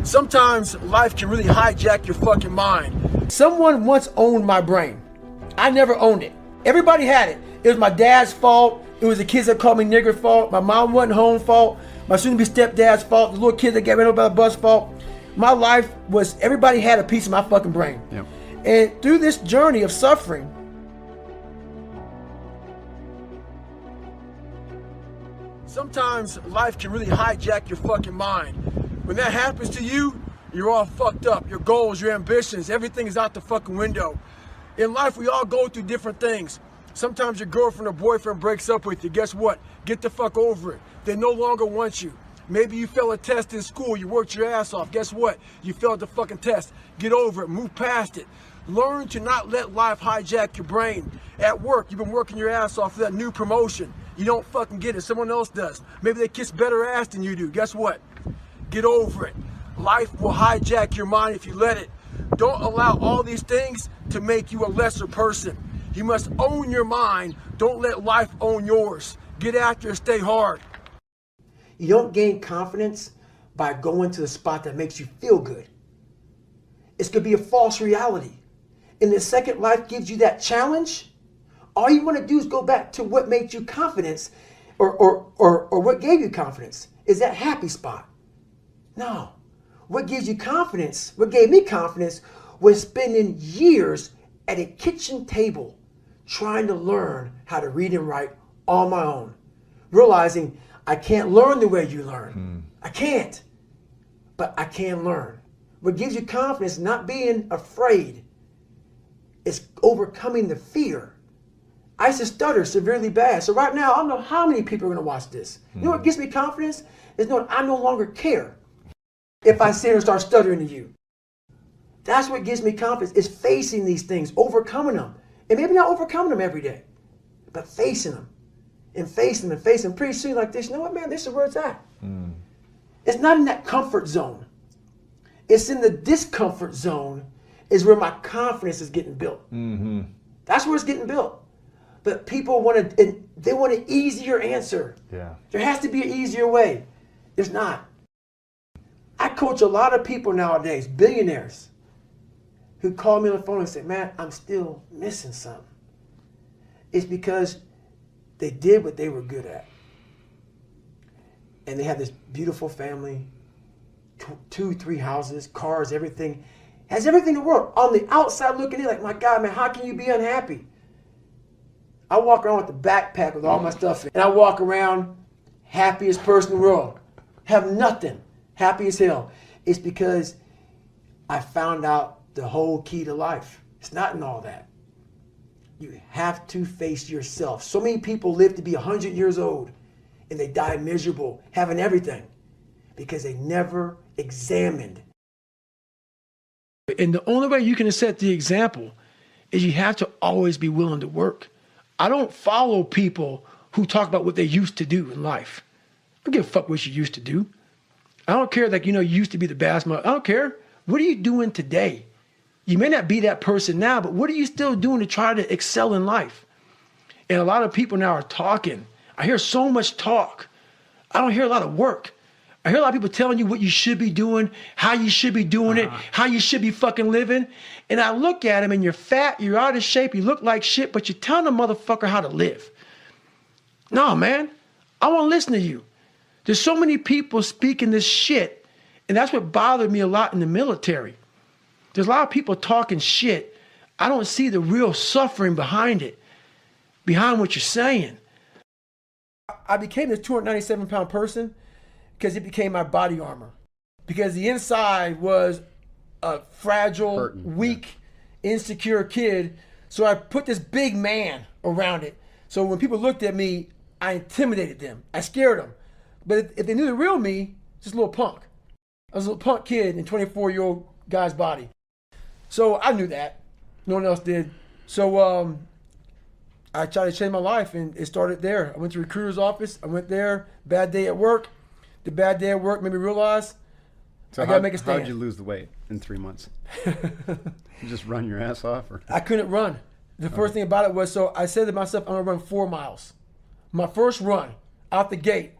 Sometimes life can really hijack your fucking mind. Someone once owned my brain. I never owned it. Everybody had it. It was my dad's fault. It was the kids that called me nigger fault. My mom wasn't home fault. My soon-to-be stepdad's fault. The little kid that got ran over by the bus fault. My life was, everybody had a piece of my fucking brain. Yep. And through this journey of suffering, sometimes life can really hijack your fucking mind. When that happens to you, you're all fucked up. Your goals, your ambitions, everything is out the fucking window. In life, we all go through different things. Sometimes your girlfriend or boyfriend breaks up with you. Guess what? Get the fuck over it. They no longer want you. Maybe you failed a test in school. You worked your ass off. Guess what? You failed the fucking test. Get over it. Move past it. Learn to not let life hijack your brain. At work, you've been working your ass off for that new promotion. You don't fucking get it. Someone else does. Maybe they kiss better ass than you do. Guess what? Get over it. Life will hijack your mind if you let it. Don't allow all these things to make you a lesser person. You must own your mind. Don't let life own yours. Get after it. Stay hard. You don't gain confidence by going to the spot that makes you feel good. It's going to be a false reality. And the second life gives you that challenge, all you want to do is go back to what made you confidence or what gave you confidence. Is that happy spot? No. What gives you confidence, what gave me confidence, was spending years at a kitchen table trying to learn how to read and write on my own. Realizing I can't learn the way you learn. I can't. But I can learn. What gives you confidence, not being afraid, is overcoming the fear. I used to stutter severely bad. So right now, I don't know how many people are going to watch this. You know what gives me confidence? Is knowing I no longer care if I sit and start stuttering to you. That's what gives me confidence, is facing these things, overcoming them. And maybe not overcoming them every day, but facing them and facing them and facing them. Pretty soon like this, you know what, man, this is where it's at. It's not in that comfort zone. It's in the discomfort zone is where my confidence is getting built. That's where it's getting built. But people want they want an easier answer. Yeah. There has to be an easier way. There's not. I coach a lot of people nowadays, billionaires, who call me on the phone and say, man, I'm still missing something. It's because they did what they were good at. And they have this beautiful family, 2, 3 houses, cars, everything. Has everything in the world. On the outside looking in, like, my God, man, how can you be unhappy? I walk around with a backpack with all my stuff in, and I walk around happiest person in the world. Have nothing. Happy as hell. It's because I found out the whole key to life. It's not in all that. You have to face yourself. So many people live to be 100 years old and they die miserable, having everything, because they never examined. And the only way you can set the example is you have to always be willing to work. I don't follow people who talk about what they used to do in life. I don't give a fuck what you used to do. I don't care, like, you used to be the best mother. I don't care. What are you doing today? You may not be that person now, but what are you still doing to try to excel in life? And a lot of people now are talking. I hear so much talk. I don't hear a lot of work. I hear a lot of people telling you what you should be doing, how you should be doing it, how you should be fucking living. And I look at them and you're fat, you're out of shape, you look like shit, but you're telling a motherfucker how to live. No, man, I want to listen to you. There's so many people speaking this shit, and that's what bothered me a lot in the military. There's a lot of people talking shit. I don't see the real suffering behind it, behind what you're saying. I became this 297-pound person because it became my body armor. Because the inside was a fragile, weak, insecure kid. So I put this big man around it. So when people looked at me, I intimidated them. I scared them. But if they knew the real me, just a little punk. I was a little punk kid in a 24-year-old guy's body. So I knew that. No one else did. So I tried to change my life, and it started there. I went to recruiter's office. I went there. Bad day at work. The bad day at work made me realize I got to make a stand. How did you lose the weight in 3 months? You just run your ass off? Or? I couldn't run. The first thing about it was, so I said to myself, I'm going to run 4 miles. My first run out the gate,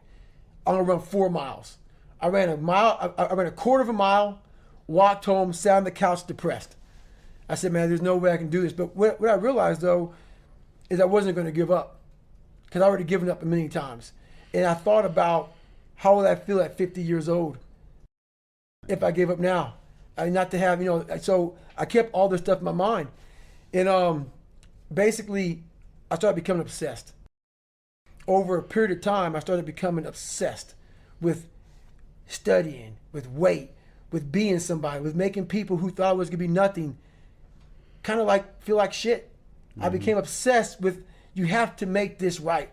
I'm going to run 4 miles. I ran a mile. I ran a quarter of a mile, walked home, sat on the couch depressed. I said, man, there's no way I can do this. But what I realized, though, is I wasn't going to give up because I already given up a million times. And I thought about how would I feel at 50 years old if I gave up now? Not to have, so I kept all this stuff in my mind. And basically, I started becoming obsessed. Over a period of time, I started becoming obsessed with studying, with weight, with being somebody, with making people who thought I was going to be nothing kind of like feel like shit. I became obsessed with, you have to make this right.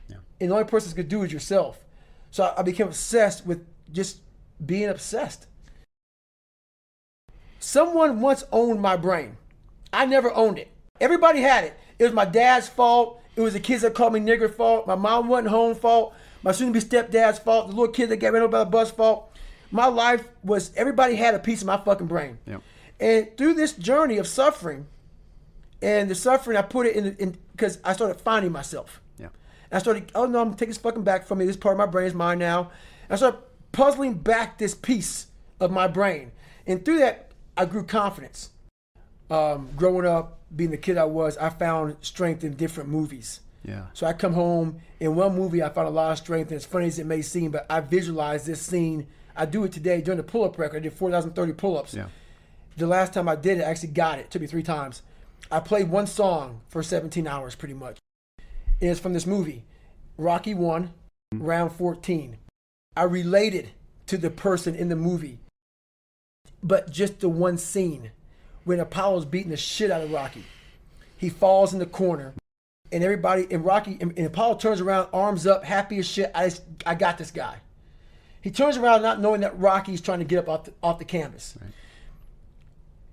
Yeah. And the only person that's going to do it is yourself. So I became obsessed with just being obsessed. Someone once owned my brain. I never owned it. Everybody had it. It was my dad's fault. It was the kids that called me nigger fault. My mom wasn't home fault. My soon-to-be stepdad's fault. The little kid that got ran over by the bus fault. My life was, everybody had a piece of my fucking brain. Yep. And through this journey of suffering, and the suffering, I put it in because I started finding myself. Yeah. And I started, oh no, I'm taking this fucking back from me. This part of my brain is mine now. And I started puzzling back this piece of my brain. And through that, I grew confidence. Growing up, being the kid I was, I found strength in different movies. Yeah. So I come home, in one movie I found a lot of strength, and as funny as it may seem, but I visualized this scene. I do it today during the pull-up record. I did 4,030 pull-ups. Yeah. The last time I did it, I actually got it. It took me 3 times. I played one song for 17 hours pretty much. And it's from this movie, Rocky 1, round 14. I related to the person in the movie, but just the one scene when Apollo's beating the shit out of Rocky. He falls in the corner, and everybody, and Rocky, and Apollo turns around, arms up, happy as shit. I got this guy. He turns around not knowing that Rocky's trying to get up off the canvas. Right.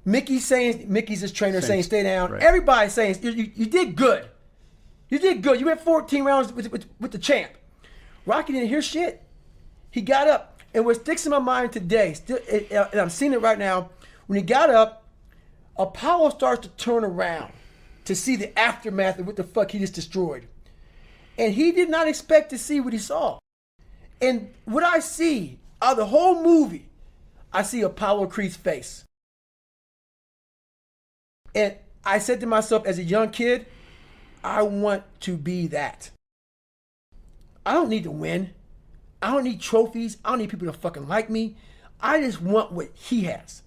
Mickey's his trainer saying, stay down. Right. Everybody's saying, you did good. You did good. You went 14 rounds with the champ. Rocky didn't hear shit. He got up. And what sticks in my mind today, and I'm seeing it right now, when he got up, Apollo starts to turn around to see the aftermath of what the fuck he just destroyed. And he did not expect to see what he saw. And what I see out of the whole movie, I see Apollo Creed's face. And I said to myself as a young kid, I want to be that. I don't need to win. I don't need trophies. I don't need people to fucking like me. I just want what he has.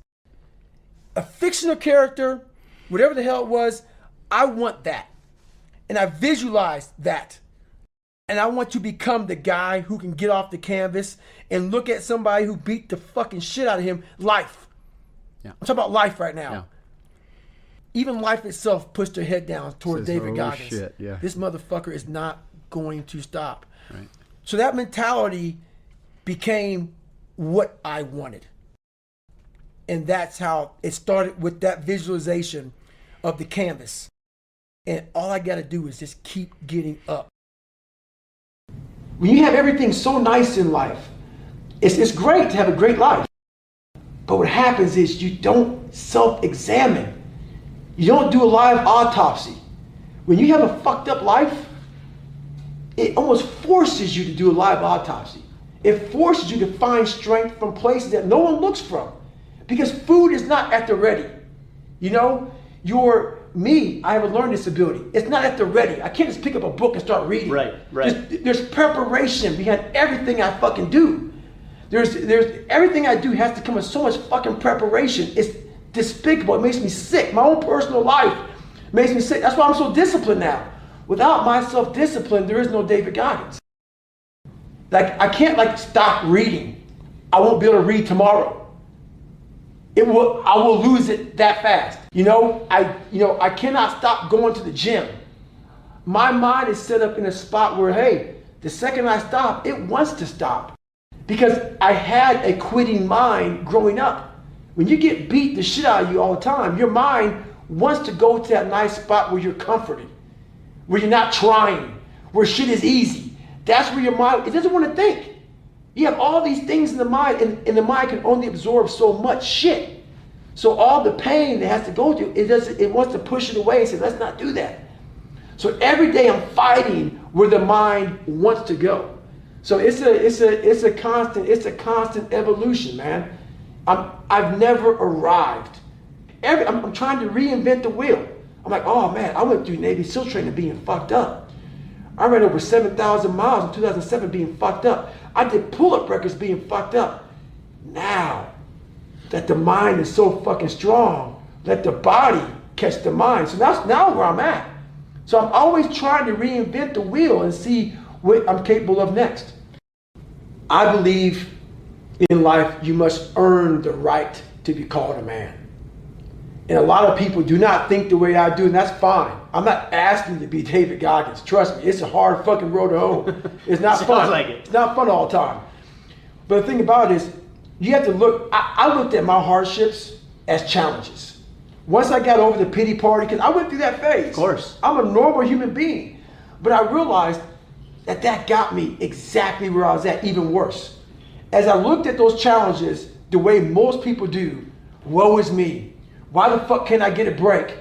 A fictional character, whatever the hell it was, I want that. And I visualized that. And I want to become the guy who can get off the canvas and look at somebody who beat the fucking shit out of him, life. Yeah. I'm talking about life right now. Yeah. Even life itself pushed her head down towards David Goggins. Shit, yeah. This motherfucker is not going to stop. Right. So that mentality became what I wanted. And that's how it started, with that visualization of the canvas. And all I got to do is just keep getting up. When you have everything so nice in life, it's great to have a great life. But what happens is you don't self-examine. You don't do a live autopsy. When you have a fucked up life, it almost forces you to do a live autopsy. It forces you to find strength from places that no one looks from. Because food is not at the ready. You know, I have a learning disability. It's not at the ready. I can't just pick up a book and start reading. Right. There's preparation behind everything I fucking do. There's everything I do has to come with so much fucking preparation. It's despicable. It makes me sick. My own personal life makes me sick. That's why I'm so disciplined now. Without my self-discipline, there is no David Goggins. Like, I can't stop reading. I won't be able to read tomorrow. I will lose it that fast. I cannot stop going to the gym. My mind is set up in a spot where, hey, the second I stop, it wants to stop. Because I had a quitting mind growing up. When you get beat the shit out of you all the time, your mind wants to go to that nice spot where you're comforted, where you're not trying, where shit is easy. That's where your mind, it doesn't want to think. You have all these things in the mind, and the mind can only absorb so much shit. So all the pain it has to go through, it wants to push it away and say, let's not do that. So every day I'm fighting where the mind wants to go. So it's a constant evolution, man. I've never arrived. I'm trying to reinvent the wheel. I'm like, oh man, I went through Navy SEAL training being fucked up. I ran over 7,000 miles in 2007 being fucked up. I did pull-up records being fucked up. Now that the mind is so fucking strong, let the body catch the mind. So that's now where I'm at. So I'm always trying to reinvent the wheel and see what I'm capable of next. I believe in life you must earn the right to be called a man. And a lot of people do not think the way I do, and that's fine. I'm not asking you to be David Goggins. Trust me, it's a hard fucking road to hoe. It's not fun. Like it. It's not fun all the time. But the thing about it is, you have to look, I looked at my hardships as challenges. Once I got over the pity party, because I went through that phase. Of course. I'm a normal human being. But I realized that got me exactly where I was at, even worse. As I looked at those challenges the way most people do, woe is me. Why the fuck can't I get a break?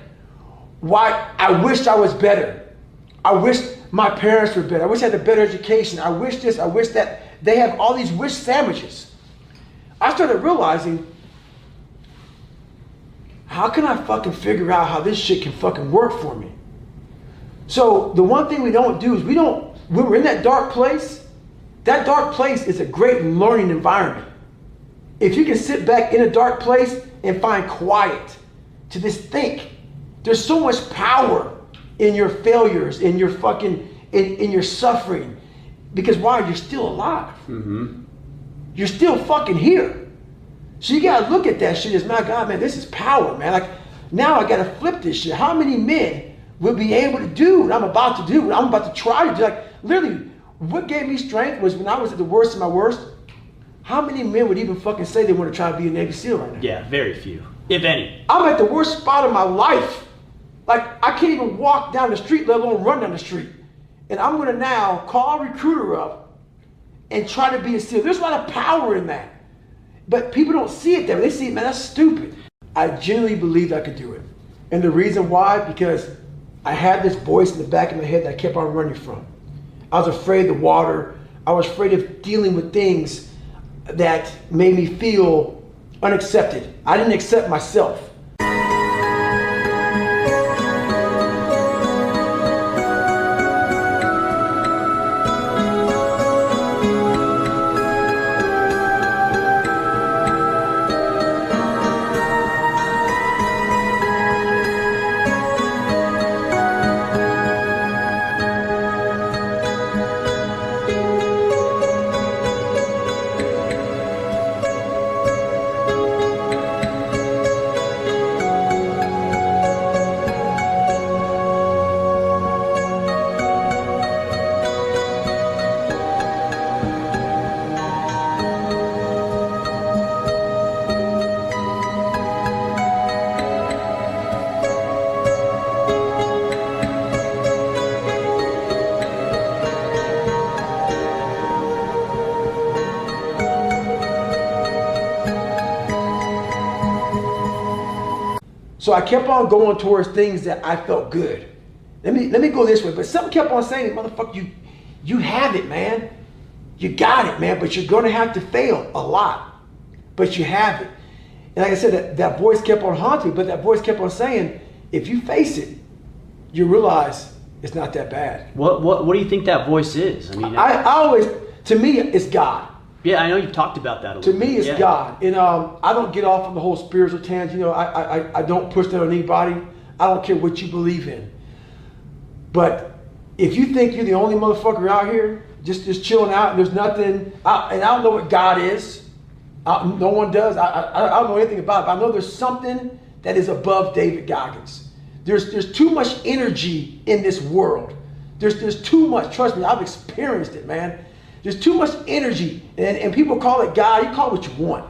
Why? I wished I was better. I wish my parents were better. I wish I had a better education. I wish this, I wish that. They have all these wish sandwiches. I started realizing, how can I fucking figure out how this shit can fucking work for me? So the one thing we don't do is when we're in that dark place is a great learning environment. If you can sit back in a dark place and find quiet to just think, there's so much power in your failures, in your fucking, in your suffering. Because why? You're still alive. Mm-hmm. You're still fucking here. So you gotta look at that shit as, my God, man, this is power, man. Like, now I gotta flip this shit. How many men will be able to do what I'm about to do, what I'm about to try to do? Like, literally, what gave me strength was when I was at the worst of my worst. How many men would even fucking say they want to try to be a Navy SEAL right now? Yeah, very few, if any. I'm at the worst spot of my life. Like, I can't even walk down the street, let alone run down the street. And I'm gonna now call a recruiter up and try to be a SEAL. There's a lot of power in that. But people don't see it there. They see, man, that's stupid. I genuinely believed I could do it. And the reason why, because I had this voice in the back of my head that I kept on running from. I was afraid of the water. I was afraid of dealing with things that made me feel unaccepted. I didn't accept myself. So I kept on going towards things that I felt good. Let me go this way. But something kept on saying, motherfucker, you have it, man. You got it, man. But you're going to have to fail a lot. But you have it. And like I said, that voice kept on haunting me. But that voice kept on saying, if you face it, you realize it's not that bad. What do you think that voice is? I mean, I always, to me, it's God. Yeah, I know you've talked about that a little bit. To me, it's God. And I don't get off on the whole spiritual tangent. You know, I don't push that on anybody. I don't care what you believe in. But if you think you're the only motherfucker out here, just chilling out, and there's nothing, and I don't know what God is. No one does. I don't know anything about it. But I know there's something that is above David Goggins. There's too much energy in this world. There's too much. Trust me, I've experienced it, man. There's too much energy, and people call it God. You call it what you want.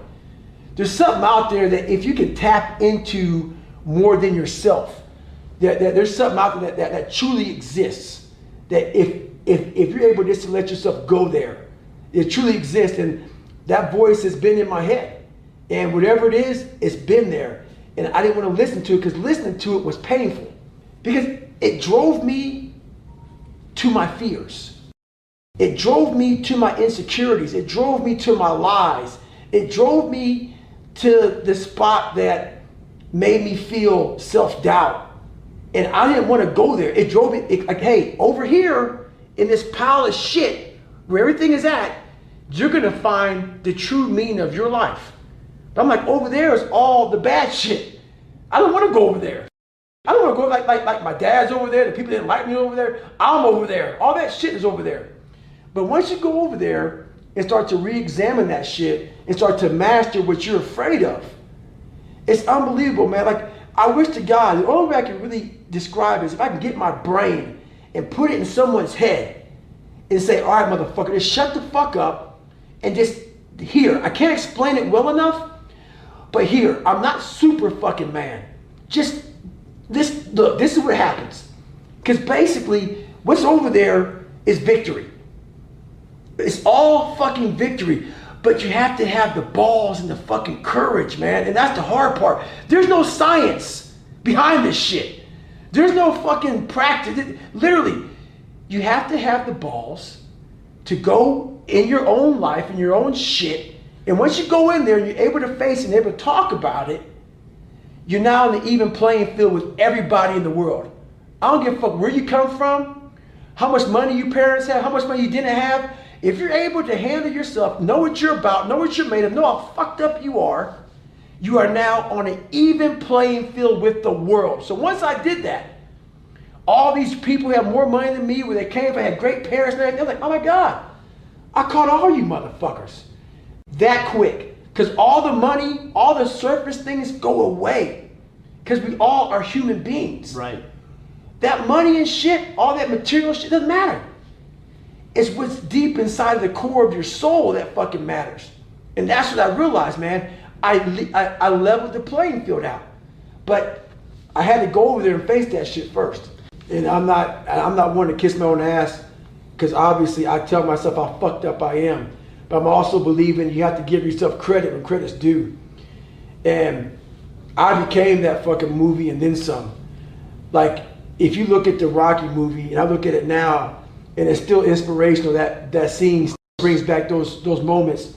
There's something out there that if you can tap into more than yourself, that there's something out there that truly exists. That if you're able just to let yourself go there, it truly exists. And that voice has been in my head, and whatever it is, it's been there. And I didn't want to listen to it because listening to it was painful, because it drove me to my fears. It drove me to my insecurities. It drove me to my lies. It drove me to the spot that made me feel self-doubt. And I didn't want to go there. It drove me, like, hey, over here in this pile of shit where everything is at, you're going to find the true meaning of your life. But I'm like, over there is all the bad shit. I don't want to go over there. I don't want to go like my dad's over there, the people that didn't like me over there. I'm over there. All that shit is over there. But once you go over there and start to re-examine that shit and start to master what you're afraid of, it's unbelievable, man. Like, I wish to God, the only way I can really describe it is if I can get my brain and put it in someone's head and say, all right, motherfucker, just shut the fuck up and just here. I can't explain it well enough, but here, I'm not super fucking man. Just this, look, this is what happens. Because basically, what's over there is victory. It's all fucking victory. But you have to have the balls and the fucking courage, man. And that's the hard part. There's no science behind this shit. There's no fucking practice. Literally, you have to have the balls to go in your own life, in your own shit. And once you go in there and you're able to face it and able to talk about it, you're now in the even playing field with everybody in the world. I don't give a fuck where you come from, how much money your parents have, how much money you didn't have. If you're able to handle yourself, know what you're about, know what you're made of, know how fucked up you are now on an even playing field with the world. So once I did that, all these people who have more money than me, where they came from, had great parents and everything, they're like, oh my God, I caught all you motherfuckers that quick. Because all the money, all the surface things go away. Because we all are human beings. Right. That money and shit, all that material shit, doesn't matter. It's what's deep inside of the core of your soul that fucking matters. And that's what I realized, man. I leveled the playing field out. But I had to go over there and face that shit first. And I'm not one to kiss my own ass, because obviously I tell myself how fucked up I am. But I'm also believing you have to give yourself credit when credit's due. And I became that fucking movie and then some. Like, if you look at the Rocky movie, and I look at it now, and it's still inspirational, that scene brings back those moments.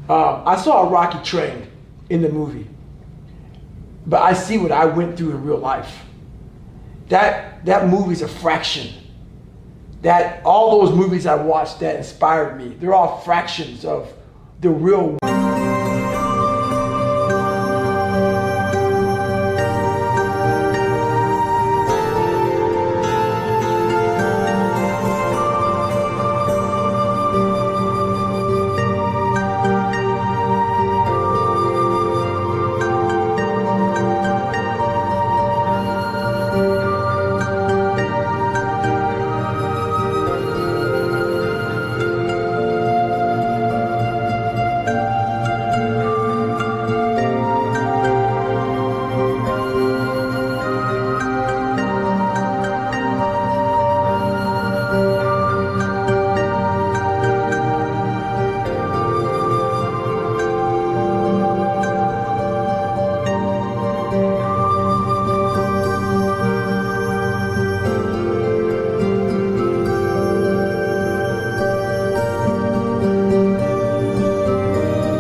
I saw a Rocky train in the movie, but I see what I went through in real life. That movie's a fraction. That all those movies I watched that inspired me, they're all fractions of the real.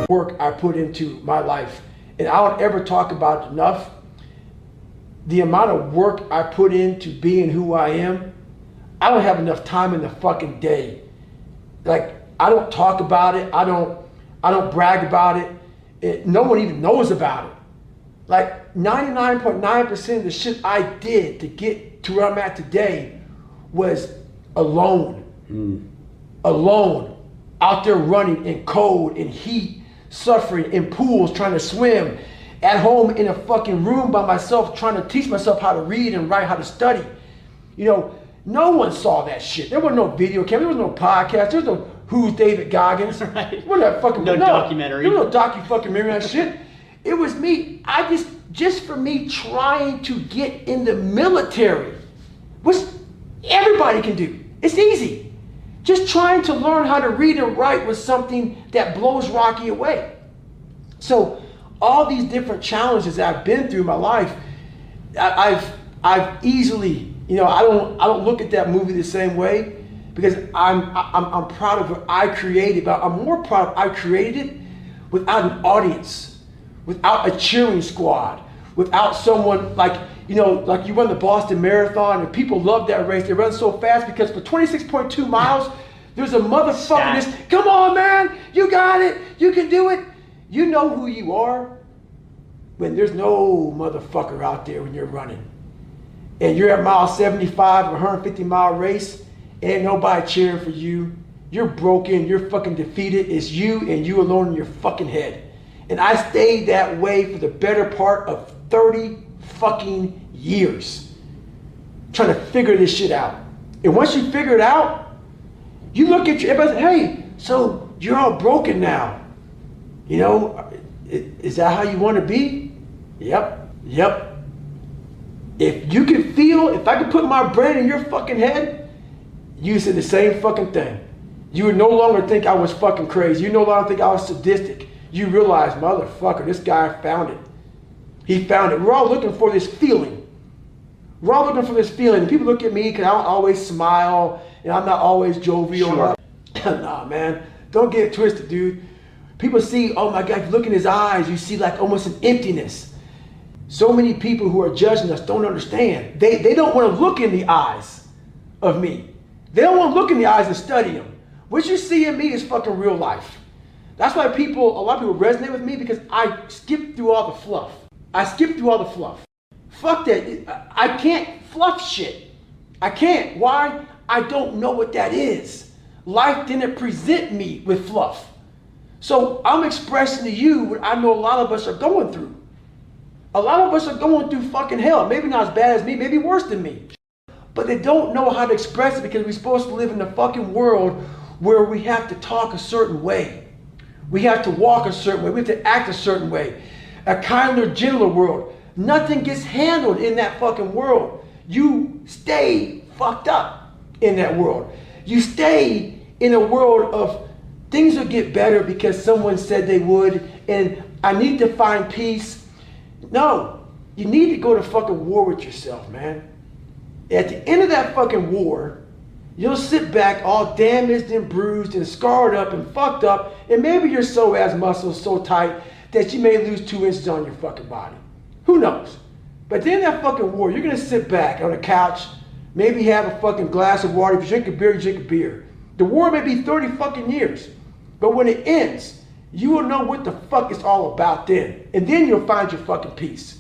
Work I put into my life, and I don't ever talk about it enough. The amount of work I put into being who I am, I don't have enough time in the fucking day. Like, I don't talk about it. I don't brag about it. No one even knows about it. Like 99.9% of the shit I did to get to where I'm at today was alone. Alone, out there running in cold and heat, suffering in pools, trying to swim, at home in a fucking room by myself, trying to teach myself how to read and write, how to study. You know, no one saw that shit. There was no video camera, there was no podcast, there was no Who's David Goggins. Right. What that fucking no documentary. There was no documentary on that shit. It was me. I just for me trying to get in the military, which everybody can do. It's easy. Just trying to learn how to read and write was something that blows Rocky away. So all these different challenges that I've been through in my life, I've easily, you know, I don't look at that movie the same way. because I'm proud of what I created, but I'm more proud of I created it without an audience, without a cheering squad, without someone like, you know, like you run the Boston Marathon and people love that race. They run so fast because for 26.2 miles, there's a motherfucker that's, come on man, you got it, you can do it. You know who you are when there's no motherfucker out there when you're running. And you're at mile 75 of a 150-mile race, and ain't nobody cheering for you. You're broken, you're fucking defeated. It's you and you alone in your fucking head. And I stayed that way for the better part of 30 fucking years, trying to figure this shit out. And once you figure it out, you look at your, everybody say, hey, so you're all broken now. You know, is that how you want to be? Yep. If you can feel, if I could put my brain in your fucking head, you said the same fucking thing. You would no longer think I was fucking crazy. You no longer think I was sadistic. You realize, motherfucker, this guy found it. He found it. We're all looking for this feeling. We're all looking for this feeling. People look at me because I don't always smile and I'm not always jovial. Sure. Nah, man, don't get it twisted, dude. People see, oh my God, you look in his eyes, you see like almost an emptiness. So many people who are judging us don't understand. They don't want to look in the eyes of me. They don't want to look in the eyes and study them. What you see in me is fucking real life. That's why a lot of people resonate with me, because I skip through all the fluff. I skip through all the fluff. Fuck that. I can't fluff shit. I can't. Why? I don't know what that is. Life didn't present me with fluff. So I'm expressing to you what I know a lot of us are going through. A lot of us are going through fucking hell. Maybe not as bad as me, maybe worse than me. But they don't know how to express it because we're supposed to live in a fucking world where we have to talk a certain way. We have to walk a certain way. We have to act a certain way. A kinder, gentler world. Nothing gets handled in that fucking world. You stay fucked up in that world. You stay in a world of things will get better because someone said they would, and I need to find peace. No, you need to go to fucking war with yourself, man. At the end of that fucking war, you'll sit back all damaged and bruised and scarred up and fucked up, and maybe your psoas muscles so tight that you may lose 2 inches on your fucking body. Who knows? But at the end of that fucking war, you're gonna sit back on a couch, maybe have a fucking glass of water. If you drink a beer, you drink a beer. The war may be 30 fucking years, but when it ends, you will know what the fuck it's all about then. And then you'll find your fucking peace.